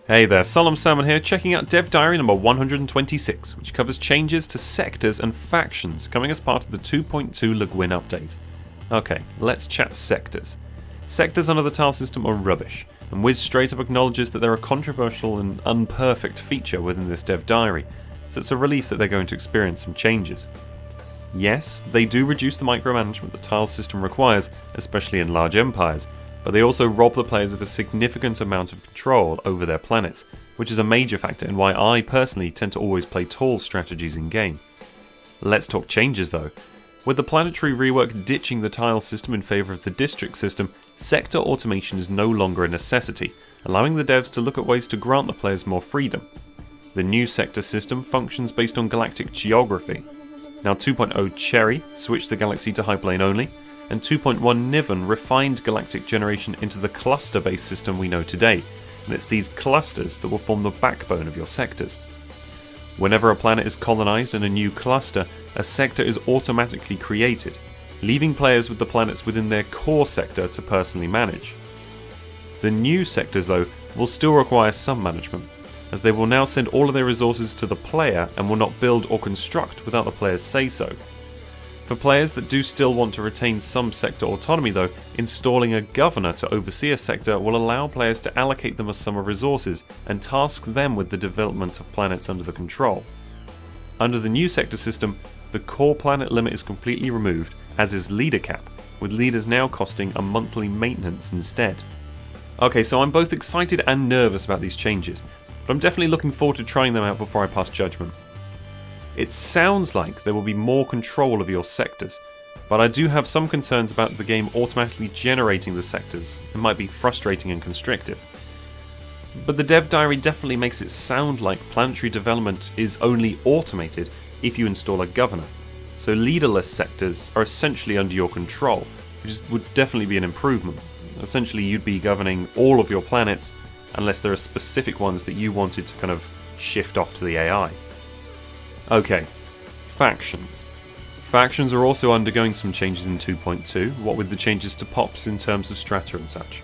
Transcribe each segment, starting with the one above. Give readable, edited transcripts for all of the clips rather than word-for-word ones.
Hey there, Solemn Salmon here, checking out Dev Diary number 126, which covers changes to sectors and factions coming as part of the 2.2 Guin update. Okay, let's chat sectors. Sectors under the tile system are rubbish, and Wiz straight up acknowledges that they're a controversial and unperfect feature within this Dev Diary, so it's a relief that they're going to experience some changes. Yes, they do reduce the micromanagement the tile system requires, especially in large empires, but they also rob the players of a significant amount of control over their planets, which is a major factor in why I personally tend to always play tall strategies in game. Let's talk changes though. With the planetary rework ditching the tile system in favour of the district system, sector automation is no longer a necessity, allowing the devs to look at ways to grant the players more freedom. The new sector system functions based on galactic geography. Now 2.0 Cherry switched the galaxy to Hyperlane only, and 2.1 Niven refined galactic generation into the cluster-based system we know today, and it's these clusters that will form the backbone of your sectors. Whenever a planet is colonized in a new cluster, a sector is automatically created, leaving players with the planets within their core sector to personally manage. The new sectors though will still require some management, as they will now send all of their resources to the player and will not build or construct without the player's say so. For players that do still want to retain some sector autonomy though, installing a governor to oversee a sector will allow players to allocate them a sum of resources and task them with the development of planets under the control. Under the new sector system, the core planet limit is completely removed, as is leader cap, with leaders now costing a monthly maintenance instead. Okay, so I'm both excited and nervous about these changes, but I'm definitely looking forward to trying them out before I pass judgment. It sounds like there will be more control of your sectors, but I do have some concerns about the game automatically generating the sectors. It might be frustrating and constrictive. But the Dev Diary definitely makes it sound like planetary development is only automated if you install a governor, so leaderless sectors are essentially under your control, which would definitely be an improvement. Essentially you'd be governing all of your planets unless there are specific ones that you wanted to kind of shift off to the AI. Okay, factions. Factions are also undergoing some changes in 2.2, what with the changes to pops in terms of strata and such.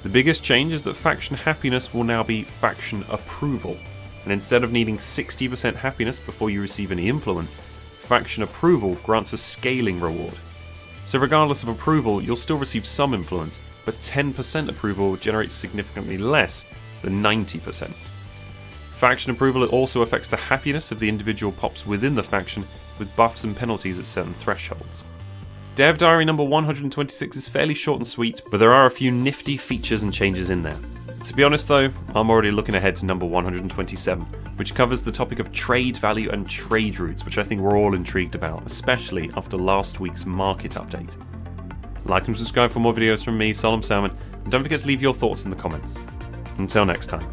The biggest change is that faction happiness will now be faction approval, and instead of needing 60% happiness before you receive any influence, faction approval grants a scaling reward. So regardless of approval, you'll still receive some influence, but 10% approval generates significantly less than 90%. Faction approval also affects the happiness of the individual pops within the faction, with buffs and penalties at certain thresholds. Dev Diary number 126 is fairly short and sweet, but there are a few nifty features and changes in there. To be honest though, I'm already looking ahead to number 127, which covers the topic of trade value and trade routes, which I think we're all intrigued about, especially after last week's market update. Like and subscribe for more videos from me, Solemn Salmon, and don't forget to leave your thoughts in the comments. Until next time.